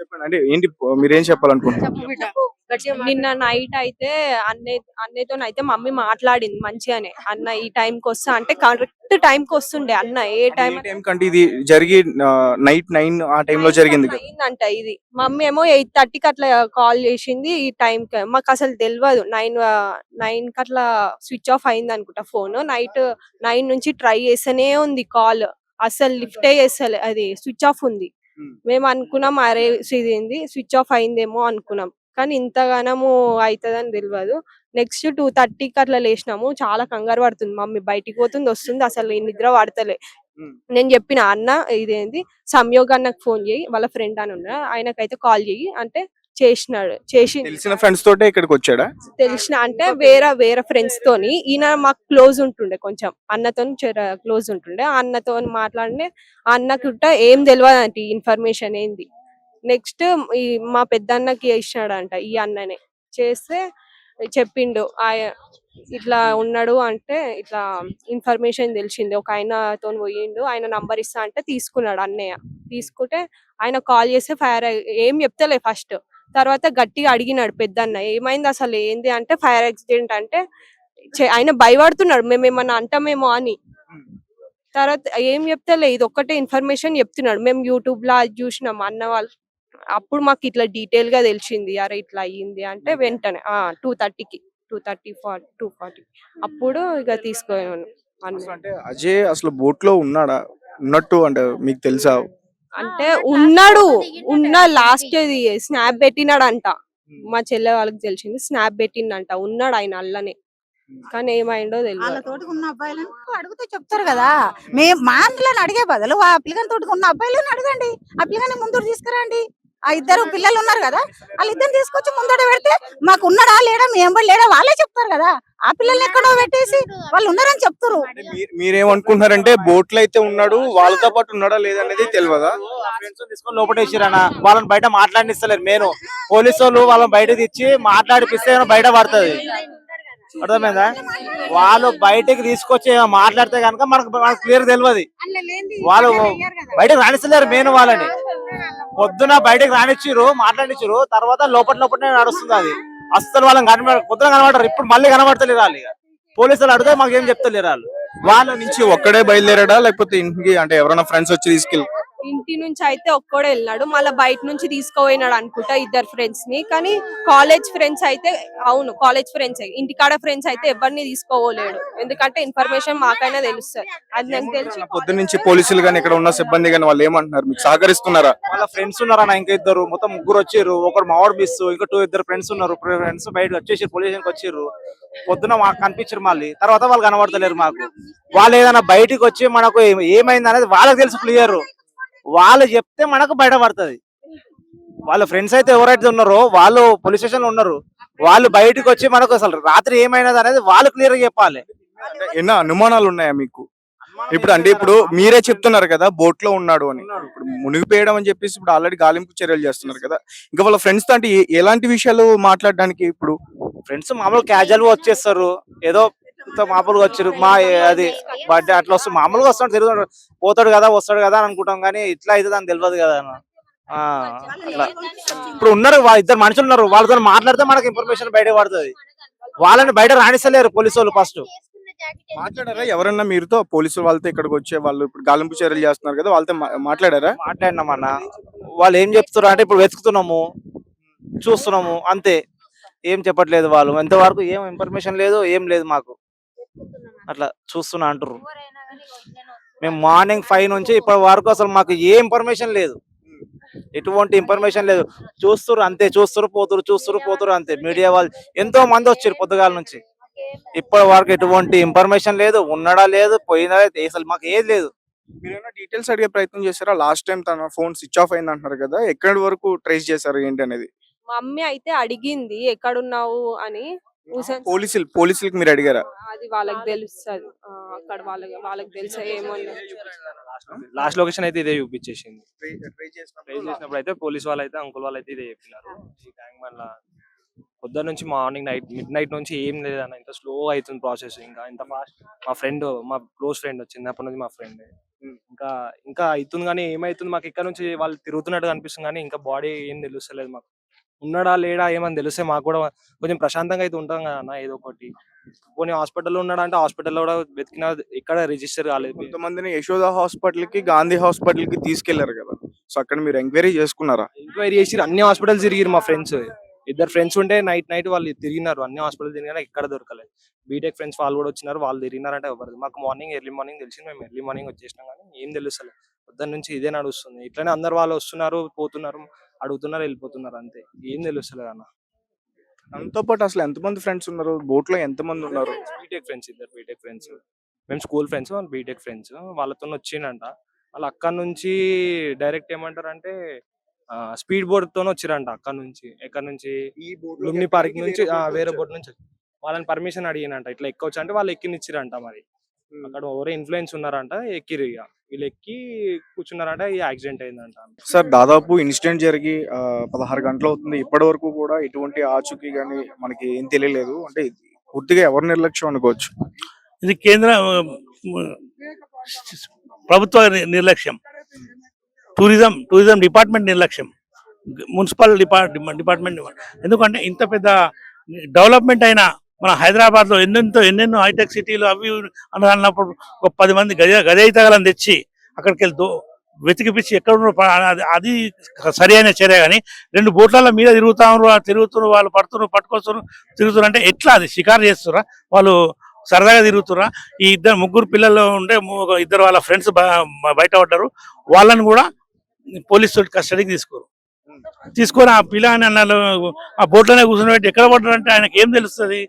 చెప్పండి అంటే ఏంటి మీరేం చెప్పాలనుకుంటున్నారు? చెప్పు బిడ్డ నిన్న నైట్ అయితే అన్నయ్యతో అయితే మమ్మీ మాట్లాడింది మంచిగానే. అన్న ఈ టైంకి వస్తా అంటే కరెక్ట్ టైంకి వస్తుండే అన్న. ఏ అంటే టైం ఏ టైం కంటే ఇది జరిగి నైట్ 9 ఆ టైంలో జరిగింది కదా. అయిందంట ఇది. మమ్మీ ఏమో 8:30కి అట్లా కాల్ చేసింది ఈ టైంకి. మాకు అసలు తెలియదు. 9 కి అట్లా స్విచ్ ఆఫ్ అయింది అనుకుంటా ఫోన్. నైట్ 9 నుంచి ట్రై చేస్తూనే ఉంది కాల్. అసలు లిఫ్టే చేస్తలే, అది స్విచ్ ఆఫ్ ఉంది. ఉమ్. మేము అనుకున్నాం అరే ఇదేంది స్విచ్ ఆఫ్ అయిందేమో అనుకున్నాం. కానీ ఇంతగానము అయితదని తెలవదు. నెక్స్ట్ 2:30కి అట్లా లేసినాము. చాలా కంగారు పడుతుంది మమ్మీ. బయటికి పోతుంది వస్తుంది అసలు ఈ నిద్ర పడతలే. ఉమ్. నేను చెప్పిన అన్న ఇదేంది సంయోగ్ అన్నకు ఫోన్ చేయి, వాళ్ళ ఫ్రెండ్ అని ఉన్నా ఆయనకైతే కాల్ చేయి అంటే చేసినాడు. చేసి తెలిసిన ఫ్రెండ్స్ తోటే ఇక్కడికి వచ్చాడా? తెలిసిన అంటే వేరే వేరే ఫ్రెండ్స్ తోని, ఈయన మాకు క్లోజ్ ఉంటుండే కొంచెం అన్నతో క్లోజ్ ఉంటుండే. ఆ అన్నతో మాట్లాడినే ఆ అన్నకుట ఏం తెలియదు అంటే ఇన్ఫర్మేషన్ ఏంది. నెక్స్ట్ ఈ మా పెద్ద అన్నకి చేసినాడంట ఈ అన్ననే. చేస్తే చెప్పిండు ఇట్లా ఉన్నాడు అంటే ఇట్లా ఇన్ఫర్మేషన్ తెలిసింది. ఒక ఆయనతో పోయిండు, ఆయన నంబర్ ఇస్తా అంటే తీసుకున్నాడు అన్నయ్య. తీసుకుంటే ఆయన కాల్ చేస్తే ఫైర్ ఏం చెప్తలే ఫస్ట్. తర్వాత గట్టిగా అడిగినాడు పెద్దన్న ఏమైంది అసలు ఏంది అంటే ఫైర్ యాక్సిడెంట్ అంటే ఆయన భయపడుతున్నాడు మేమేమన్నా అంటామేమో అని. తర్వాత ఏం చెప్తలే, ఇది ఒక్కటే ఇన్ఫర్మేషన్ చెప్తున్నాడు. మేము యూట్యూబ్ లో అది చూసినాం అన్న వాళ్ళు. అప్పుడు మాకు ఇట్లా డీటెయిల్ గా తెలిసింది అరే ఇట్లా అయ్యింది అంటే వెంటనే 2:30కి 2:40 అప్పుడు ఇక తీసుకోను అసలు అంటే అజయ్ అసలు బోట్ లో ఉన్నాడా? ఉన్నట్టు అంటే మీకు తెలుసా? అంటే ఉన్నాడు. లాస్ట్ ఇది స్నాప్ పెట్టినాడంట. మా చెల్లె వాళ్ళకి తెలిసింది స్నాప్ పెట్టిండంట. ఉన్నాడు ఆయన అల్లనే. కానీ ఏమైందో తెలియదు. వాళ్ళతోటి ఉన్న అబ్బాయిలను అడిగితే చెప్తారు కదా. మా అందులోని అడిగే బదులు ఆ పిల్లగాని తోటి ఉన్న అబ్బాయిలను అడగండి. ఆ పిల్లగాని ముందు తీసుకురండి. ఆ ఇద్దరు పిల్లలు ఉన్నారు కదా, వాళ్ళిద్దరు తీసుకొచ్చి ముందట పెడితే మాకు ఉన్నాడా లేడా మీ ఎంబడి లేడా వాళ్ళే చెప్తారు కదా. ఆ పిల్లల్ని ఎక్కడో పెట్టేసి వాళ్ళు ఉన్నారని చెప్తారు. మీరేమనుకుంటున్నారంటే బోట్ లో అయితే ఉన్నాడు, వాళ్ళతో పాటు ఉన్నాడా లేదనేది తెలియదా? ఫ్రెండ్స్ తీసుకొని లోపటేసిరన్న వాళ్ళని బయట మాట్లాడిస్తలేరు. నేను పోలీసు వాళ్ళు వాళ్ళని బయట తెచ్చి మాట్లాడిపిస్తే బయట పడుతుంది. అర్థమైందా? వాళ్ళు బయటకి తీసుకొచ్చి మాట్లాడితే కనుక మనకు క్లియర్ తెలియదు. వాళ్ళు బయటకు రాణిస్తలేరు మెయిన్ వాళ్ళని. పొద్దున బయటకు రానిచ్చిరు మాట్లాడిచ్చిరు, తర్వాత లోపలనే నడుస్తుంది అది. అస్సలు వాళ్ళని పొద్దున కనబడరు, ఇప్పుడు మళ్ళీ కనబడతలేరు వాళ్ళు. ఇక పోలీసులు అడిగితే మాకు ఏం చెప్తలేరు వాళ్ళు. వాళ్ళ నుంచి ఒక్కడే బయలుదేరాడా లేకపోతే ఇంటికి అంటే ఎవరైనా ఫ్రెండ్స్ వచ్చి తీసుకెళ్ళి? ఇంటి నుంచి అయితే ఒక్కడే వెళ్ళినాడు. మళ్ళీ బయట నుంచి తీసుకుపోయినాడు అనుకుంటా ఇద్దరు ఫ్రెండ్స్ ని. కానీ కాలేజ్ ఫ్రెండ్స్ అయితే అవును కాలేజ్ ఫ్రెండ్స్, ఇంటికాడ ఫ్రెండ్స్ అయితే ఎవరిని తీసుకోలేడు. ఎందుకంటే ఇన్ఫర్మేషన్ మాకైనా తెలుస్తుంది. అది నాకు తెలిసి పొద్దు నుంచి పోలీసులు గానీ ఇక్కడ ఉన్న సిబ్బంది గానీ వాళ్ళు ఏమంటున్నారు, మీకు సహకరిస్తున్నారా? వాళ్ళ ఫ్రెండ్స్ ఉన్నారన్న ఇంకా ఇద్దరు, మొత్తం ముగ్గురు వచ్చారు. ఒకరు మావాడు మిస్, ఇంకా ఇద్దరు ఫ్రెండ్స్ ఉన్నారు. ఫ్రెండ్స్ బయట వచ్చేసి పోలీస్ స్టేషన్కి వచ్చారు. పొద్దున మాకు కనిపించారు, మళ్ళీ తర్వాత వాళ్ళు కనబడతలేరు మాకు. వాళ్ళు ఏదైనా బయటికి వచ్చి మనకు ఏమైంది అనేది వాళ్ళకి తెలుసు క్లియర్. వాళ్ళు చెప్తే మనకు బయటపడుతుంది. వాళ్ళ ఫ్రెండ్స్ అయితే ఎవరైతే ఉన్నారో వాళ్ళు పోలీస్ స్టేషన్ లో ఉన్నారు. వాళ్ళు బయటకు వచ్చి మనకు అసలు రాత్రి ఏమైనది అనేది వాళ్ళు క్లియర్ గా చెప్పాలి. ఎన్నో అనుమానాలు ఉన్నాయా మీకు? ఇప్పుడు మీరే చెప్తున్నారు కదా బోట్ లో ఉన్నాడు అని. ఇప్పుడు మునిగిపోయడం అని చెప్పేసి ఇప్పుడు ఆల్రెడీ గాలింపు చర్యలు చేస్తున్నారు కదా. ఇంకా వాళ్ళ ఫ్రెండ్స్ తో అంటే ఎలాంటి విషయాలు మాట్లాడడానికి? ఇప్పుడు ఫ్రెండ్స్ మామూలు క్యాజువల్ గా వచ్చేస్తారు, ఏదో మామూలుగా వచ్చారు మా అది బర్త్డే అట్లా వస్తుంది, మామూలుగా వస్తాడు తిరుగుతాడు, పోతాడు కదా వస్తాడు కదా అని అనుకుంటాం. కానీ ఇట్లా అయితే దానికి తెలియదు కదా. అట్లా ఇప్పుడు ఉన్నారు ఇద్దరు మనుషులు ఉన్నారు, వాళ్ళతో మాట్లాడితే మనకు ఇన్ఫర్మేషన్ బయట పడుతుంది. వాళ్ళని బయట రాణిస్తలేరు పోలీసు వాళ్ళు. ఫస్ట్ మాట్లాడారా ఎవరన్నా మీరుతో? పోలీసులు వాళ్ళతో ఇక్కడికి వచ్చే వాళ్ళు ఇప్పుడు గాలింపు చర్యలు చేస్తున్నారు కదా, వాళ్ళతో మాట్లాడారా? మాట్లాడినామన్న. వాళ్ళు ఏం చెప్తున్నారు అంటే ఇప్పుడు వెతుకుతున్నాము చూస్తున్నాము అంతే, ఏం చెప్పట్లేదు వాళ్ళు. ఎంతవరకు ఏం ఇన్ఫర్మేషన్ లేదు, ఏం లేదు మాకు. అట్లా చూస్తున్నా అంటారు. మేము మార్నింగ్ 5 నుంచి ఇప్పటి వరకు అసలు మాకు ఏ ఇన్ఫర్మేషన్ లేదు, ఎటువంటి ఇన్ఫర్మేషన్ లేదు. చూస్తురు అంతే, చూస్తురు పోతురు అంతే. మీడియా వాళ్ళు ఎంతో మంది వచ్చారు పొద్దుగాల నుంచి, ఇప్పటి వరకు ఎటువంటి ఇన్ఫర్మేషన్ లేదు. ఉన్నడా లేదు, పోయినా అసలు మాకు ఏది లేదు. మీరేమైనా డీటెయిల్స్ అడిగే ప్రయత్నం చేశారా? లాస్ట్ టైం తన ఫోన్ స్విచ్ ఆఫ్ అయింది అంటున్నారు కదా, ఎక్కడి వరకు ట్రేస్ చేశారు ఏంటి అనేది? మమ్మీ అయితే అడిగింది ఎక్కడున్నావు అని. పోలీసులకి మీరు అడిగారా? అది వాళ్ళకి తెలుస్తుంది. అక్కడ వాళ్ళకి తెలుసా ఏమో. లాస్ట్ లొకేషన్ అయితే ఇదే చూపించేసింది. ట్రై చేసినప్పుడు అయితే పోలీస్ వాళ్ళు అయితే అంకుల్ వాళ్ళు అయితే ఇదే చెప్పినారు. ఈ ట్యాంక్ బండ్ల పొద్దున్న నుంచి మార్నింగ్ మిడ్ నైట్ నుంచి ఏం లేదన్న, ఇంత స్లో అవుతుంది ప్రాసెస్. ఇంకా ఇంత ఫాస్ట్ మా క్లోజ్ ఫ్రెండ్ వచ్చింది అప్పటి నుంచి మా ఫ్రెండ్ ఇంకా ఇంకా అవుతుంది కానీ ఏమైతుంది మాకు ఇక్కడ నుంచి వాళ్ళు తిరుగుతున్నట్టు కనిపిస్తుంది కానీ ఇంకా బాడీ ఏం తెలుస్తలేదు మాకు. ఉన్నాడా లేడా ఏమని తెలిస్తే మాకు కూడా కొంచెం ప్రశాంతంగా అయితే ఉంటాం కదా అన్న. ఏదో ఒకటి పోనీ హాస్పిటల్లో ఉన్నాడా అంటే హాస్పిటల్లో కూడా వెతికినా ఎక్కడ రిజిస్టర్ కాలేదు. కొంతమందిని యశోద హాస్పిటల్ కి, గాంధీ హాస్పిటల్ కి తీసుకెళ్లారు కదా, సో అక్కడ మీరు ఎంక్వైరీ చేసుకున్నారా? ఎంక్వైరీ చేసి అన్ని హాస్పిటల్స్ తిరిగిరు మా ఫ్రెండ్స్. ఇద్దరు ఫ్రెండ్స్ ఉంటే నైట్ వాళ్ళు తిరిగినారు, అన్ని హాస్పిటల్ తిరిగినా ఎక్కడ దొరకలేదు. బీటెక్ ఫ్రెండ్స్ వాళ్ళు కూడా వచ్చినారు, వాళ్ళు తిరిగినారంటే ఎవరు మాకు ఎర్లీ మార్నింగ్ తెలిసింది, మేము ఎర్లీ మార్నింగ్ వచ్చేసినాం కానీ ఏం తెలుస్తలేదు. పొద్దున్న నుంచి ఇదే నడుస్తుంది. ఇట్లనే అందరు వాళ్ళు వస్తున్నారు, పోతున్నారు, అడుగుతున్నారు, వెళ్ళిపోతున్నారు, అంతే. ఏం తెలుస్తలేదు అన్న. దాంతో పాటు అసలు ఎంతమంది ఫ్రెండ్స్ ఉన్నారు బోట్ లో, ఎంతమంది ఉన్నారు? బీటెక్ ఫ్రెండ్స్, ఇద్దరు బీటెక్ ఫ్రెండ్స్. మేము స్కూల్ ఫ్రెండ్స్, వాళ్ళు బీటెక్ ఫ్రెండ్స్. వాళ్ళతో వచ్చిండంట. వాళ్ళు అక్కడ నుంచి డైరెక్ట్ ఏమంటారంటే స్పీడ్ బోట్ తోనే వచ్చిరంట. అక్కడ నుంచి ఎక్కడ నుంచి లుమ్ని పార్క్ నుంచి వేరే బోట్ నుంచి వాళ్ళని పర్మిషన్ అడిగినంట, ఇట్లా ఎక్కొచ్చు అంటే వాళ్ళు ఎక్కినిచ్చిరంట. మరి అక్కడ ఎవరో ఇన్ఫ్లుయెన్స్ ఉన్నారంట, ఎక్కిరు. ఇక వీళ్ళు ఎక్కి కూర్చున్నారంట, ఈ యాక్సిడెంట్ అయిందంట. సార్ దాదాపు ఇన్సిడెంట్ జరిగి 16 గంటలు అవుతుంది. ఇప్పటి వరకు కూడా ఎటువంటి ఆచూకీ గానీ మనకి ఏం తెలియలేదు. అంటే పూర్తిగా ఎవరి నిర్లక్ష్యం అనుకోవచ్చు? ఇది కేంద్ర ప్రభుత్వ నిర్లక్ష్యం, టూరిజం డిపార్ట్మెంట్ నిర్లక్ష్యం, మున్సిపల్ డిపార్ట్మెంట్. ఎందుకంటే ఇంత పెద్ద డెవలప్మెంట్ అయిన మన హైదరాబాద్ లో ఎన్నెన్నో హైటెక్ సిటీలు అవి అని అన్నప్పుడు ఒక 10 మంది గజయితగలను తెచ్చి అక్కడికి వెళ్తూ వెతికిపిచ్చి ఎక్కడ అది సరి అయిన చర్య. కానీ 2 బోట్ల మీద తిరుగుతున్నారు వాళ్ళు, పట్టుకొస్తున్నారు, తిరుగుతున్నారు. అంటే ఎట్లా అది షికారు చేస్తురా వాళ్ళు? సరదాగా తిరుగుతురా? ఈ ముగ్గురు పిల్లలు ఉంటే ఇద్దరు వాళ్ళ ఫ్రెండ్స్ బయట పడ్డారు. వాళ్ళని కూడా పోలీసు కస్టడీకి తీసుకొని ఆ పిల్లని ఆ బోట్లోనే కూర్చొని ఎక్కడ పడ్డారు అంటే ఆయనకి ఏం తెలుస్తుంది?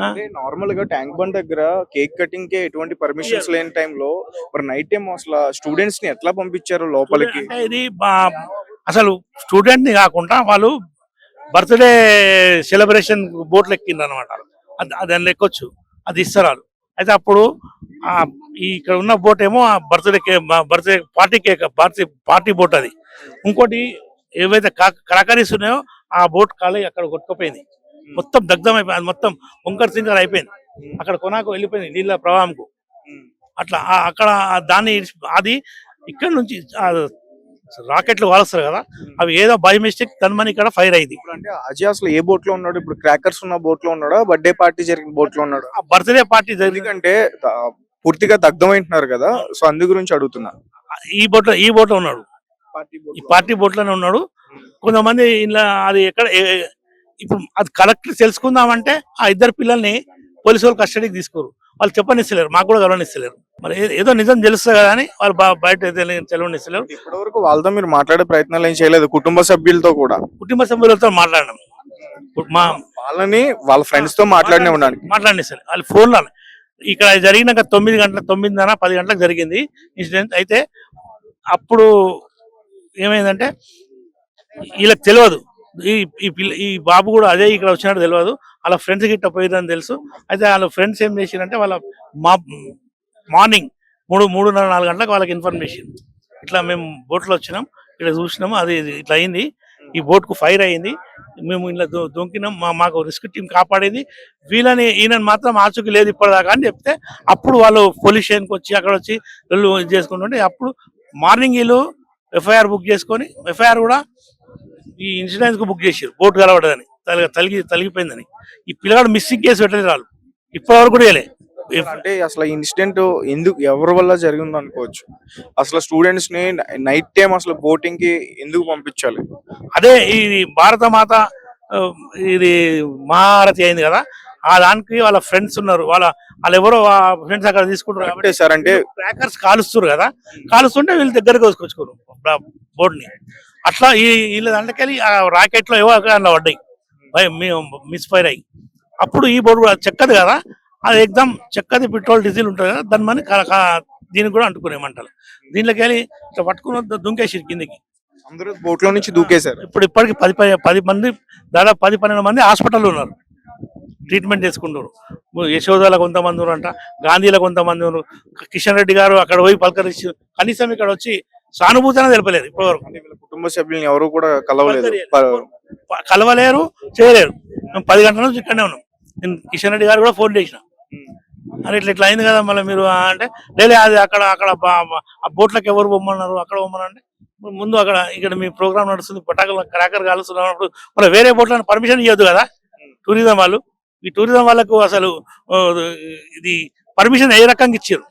అంటే నార్మల్ గా ట్యాంక్ బండ్ దగ్గర కేక్ కటింగ్ కి ఎటువంటి పర్మిషన్స్ లేని టైంలో మరి నైట్ టైం అసలు స్టూడెంట్స్ ని ఎట్లా పంపించారు లోపలికి? ఇది అసలు స్టూడెంట్ ని కాకుండా వాళ్ళు బర్త్డే సెలబ్రేషన్ బోట్లు ఎక్కిండ్రు అనమాట. దాన్ని ఎక్కొచ్చు, అది ఇస్తారు. అయితే అప్పుడు ఇక్కడ ఉన్న బోట్ ఏమో బర్త్డే పార్టీ బోట్. అది ఇంకోటి ఏవైతే క్రాకరీస్ ఉన్నాయో ఆ బోట్ కాలి అక్కడ కొట్టుకుపోయింది, మొత్తం దగ్ధం అయిపోయింది, మొత్తం వంకర్ సింకర్ అయిపోయింది. అక్కడ కొనాకు వెళ్ళిపోయింది నీళ్ళ ప్రవాహంకు. అట్లా అక్కడ దాన్ని అది ఇక్కడ నుంచి రాకెట్లు వాలుస్తారు కదా, అవి ఏదో బై మిస్టేక్ తనమని ఇక్కడ ఫైర్ అయింది. అంటే అజయ్ అసలు ఏ బోట్ లో ఉన్నాడు? ఇప్పుడు క్రాకర్స్ ఉన్న బోట్ లో ఉన్నాడా, బర్త్డే పార్టీ జరిగిన బోట్ లో ఉన్నాడు? ఆ బర్త్డే పార్టీ ఎందుకంటే పూర్తిగా దగ్ధం అంటున్నారు కదా, సో అందు గురించి అడుగుతున్నా. ఈ బోట్ లో ఉన్నాడు, ఈ పార్టీ బోట్ లోనే ఉన్నాడు. కొంతమంది ఇలా అది ఎక్కడ ఇప్పుడు అది కలెక్టర్ తెలుసుకుందామంటే ఆ ఇద్దరు పిల్లల్ని పోలీసు వాళ్ళు కస్టడీకి తీసుకోరు, వాళ్ళు చెప్పనిస్తలేరు, మాకు కూడా గెలవనిస్తలేరు. మరి ఏదో నిజం తెలుస్తుంది కదా అని వాళ్ళు బయట తెలియనిస్తలేరు. ఇప్పటి వరకు వాళ్ళతో మీరు మాట్లాడే ప్రయత్నాలు ఏం చేయలేదు? కుటుంబ సభ్యులతో కూడా? కుటుంబ సభ్యులతో మాట్లాడినాం, వాళ్ళని వాళ్ళ ఫ్రెండ్స్ తో మాట్లాడిస్తారు వాళ్ళు ఫోన్లో. ఇక్కడ జరిగినాక 9:10 గంటలకు జరిగింది ఇన్సిడెంట్. అయితే అప్పుడు ఏమైందంటే వీళ్ళకి తెలియదు, ఈ బాబు కూడా అదే ఇక్కడ వచ్చినట్టు తెలియదు, వాళ్ళ ఫ్రెండ్స్ గిట్ట పోయిందని తెలుసు. అయితే వాళ్ళ ఫ్రెండ్స్ ఏం చేసిరంటే వాళ్ళ మార్నింగ్ 3:30-4 గంటలకు వాళ్ళకి ఇన్ఫర్మేషన్, ఇట్లా మేము బోట్లో వచ్చినాం, ఇక్కడ చూసినాము, అది ఇట్లా అయింది, ఈ బోట్కు ఫైర్ అయింది, మేము ఇలా దొంకినాం, మాకు రిస్క్ టీం కాపాడేది, ఈయన మాత్రం ఆచూకీ లేదు ఇప్పటిదాకా అని చెప్తే అప్పుడు వాళ్ళు పోలీస్ స్టేషన్కి వచ్చి అక్కడ వచ్చి వీళ్ళు ఇది చేసుకుంటుంటే అప్పుడు మార్నింగ్ వీళ్ళు ఎఫ్ఐఆర్ బుక్ చేసుకొని, ఎఫ్ఐఆర్ కూడా ఈ ఇన్సూరెన్స్ కు బుక్ చేసారు బోట్ కలవడదని, తలిగిపోయిందని. ఈ పిల్లగాడు మిస్సింగ్ కేసు పెట్టలేదు వాళ్ళు ఇప్పటివరకు కూడా వేయలే. అంటే అసలు ఇన్సిడెంట్ ఎందుకు ఎవరి వల్ల జరిగింది అనుకోవచ్చు? అసలు స్టూడెంట్స్ ని నైట్ టైం అసలు బోటింగ్ కి ఎందుకు పంపించాలి? అదే ఇది భారత మాత ఇది మహారథి అయింది కదా, ఆ దానికి వాళ్ళ ఫ్రెండ్స్ ఉన్నారు, వాళ్ళు ఎవరో ఫ్రెండ్స్ అక్కడ తీసుకుంటారు కాబట్టి సార్. అంటే క్రాకర్స్ కాలుస్తారు కదా, కాలుస్తుంటే వీళ్ళు దగ్గరకు తీసుకొచ్చుకోరు బోట్ ని. అట్లా వీళ్ళ దాంట్లోకెళ్ళి ఆ రాకెట్ లో ఏవో అట్లా పడ్డాయి, మిస్ఫైర్ అయ్యి. అప్పుడు ఈ బోట్ కూడా చెక్కది కదా, అది ఎగ్జామ్ చెక్కది పెట్రోల్ డీజిల్ ఉంటుంది కదా, దాని మని దీనికి కూడా అంటుకునే మంటలు. దీంట్లోకి వెళ్ళి ఇట్లా పట్టుకుని దుంకేసి కిందికి అందరూ బోట్ లో నుంచి దూకేశారు. ఇప్పటికి 10 మంది, దాదాపు 10-12 మంది హాస్పిటల్లో ఉన్నారు, ట్రీట్మెంట్ చేసుకుంటారు. యశోదలో కొంతమంది ఉన్నారంట, గాంధీలో కొంతమంది ఉన్నారు. కిషన్ రెడ్డి గారు అక్కడ పోయి పలకరించి కనీసం ఇక్కడ వచ్చి సానుభూతి తెలపలేరు ఇప్పటివరకు. కుటుంబ సభ్యులను ఎవరు కూడా కలవలేరు, చేయలేరు. మేము 10 గంటల నుంచి ఇక్కడనే ఉన్నాం. నేను కిషన్ రెడ్డి గారు కూడా ఫోన్ చేసిన, అని ఇట్లా అయింది కదా మళ్ళీ మీరు అంటే లేదు అది అక్కడ అక్కడ ఆ బోట్లకు ఎవరు పొమ్మన్నారు అక్కడ పొమ్మన్నారు అంటే ముందు అక్కడ ఇక్కడ మీ ప్రోగ్రామ్ నడుస్తుంది పటాకులు క్రాకర్ కాలుస్తున్నప్పుడు మళ్ళీ వేరే బోట్లను పర్మిషన్ ఇవ్వద్దు కదా టూరిజం వాళ్ళు. ఈ టూరిజం వాళ్ళకు అసలు ఇది పర్మిషన్ ఏ రకంగా ఇచ్చారు?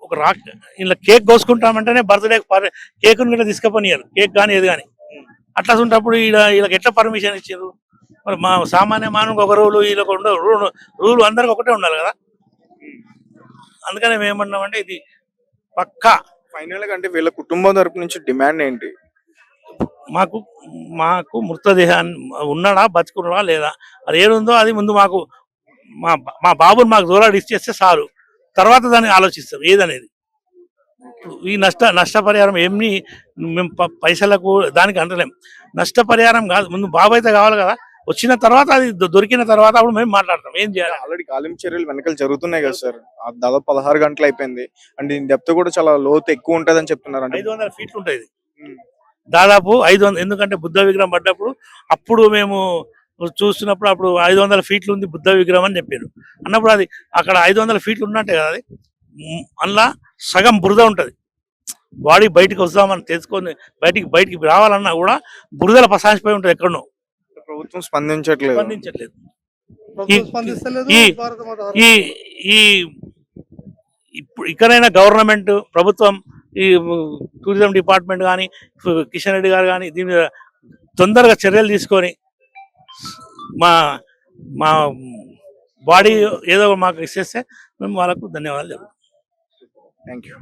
ఒక రాక్ ఇలా కేక్ కోసుకుంటామంటేనే బర్త్డే కేక్ కూడా తీసుకుపోనియారు, కేక్ కానీ ఏది కానీ. అట్లా ఉంటప్పుడు వీళ్ళకి ఎట్లా పర్మిషన్ ఇచ్చారు? మరి మా సామాన్య మానవునికి ఒక రూలు వీళ్ళకి ఉండవు, రూలు అందరికి ఒకటే ఉండాలి కదా. అందుకని మేము ఏమన్నామంటే ఇది పక్కా ఫైనల్ గా అంటే వీళ్ళ కుటుంబం తరపు నుంచి డిమాండ్ ఏంటి? మాకు మృతదేహాన్ని ఉన్నాడా బతుకున్నాడా లేదా అది ఏడుందో అది ముందు మాకు మా బాబుని మాకు దూరాలు ఇచ్చేస్తే చాలు, తర్వాత దాన్ని ఆలోచిస్తాం ఏదనేది. ఈ నష్టపరిహారం ఏమి మేము పైసలకు దానికి అంటలేం, నష్టపరిహారం కాదు, ముందు బాబు అయితే కావాలి కదా. వచ్చిన తర్వాత అది దొరికిన తర్వాత అప్పుడు మేము మాట్లాడతాం ఏం చేయాలి. ఆల్రెడీ గాలింపు చర్యలు వెనకాల జరుగుతున్నాయి కదా సార్, దాదాపు 16 గంటలు అయిపోయింది అండ్ దీని డెప్త్ కూడా చాలా లోతు ఎక్కువ ఉంటది అని చెప్తున్నారు. అంటే 500 ఫీట్లు ఉంటుంది దాదాపు 500, ఎందుకంటే బుద్ధ విగ్రహం పడ్డప్పుడు అప్పుడు మేము చూస్తున్నప్పుడు అప్పుడు 500 ఫీట్లు ఉంది బుద్ధ విగ్రహం అని చెప్పారు. అన్నప్పుడు అది అక్కడ 500 ఫీట్లు ఉన్నట్టే కదా, అది అందులో సగం బురద ఉంటుంది. బాడీ బయటికి వస్తామని తెలుసుకొని బయటికి రావాలన్నా కూడా బురదల పసాసిపోయి ఉంటుంది ఎక్కడనో. ప్రభుత్వం స్పందించట్లేదు. ఇప్పుడు ఇక్కడైనా గవర్నమెంట్ ప్రభుత్వం ఈ టూరిజం డిపార్ట్మెంట్ కానీ కిషన్ రెడ్డి గారు కానీ దీని మీద తొందరగా చర్యలు తీసుకొని మా బాడీ ఏదో మాకు ఇచ్చేస్తే మేము వాళ్ళకు ధన్యవాదాలు చెప్తాం. Thank you.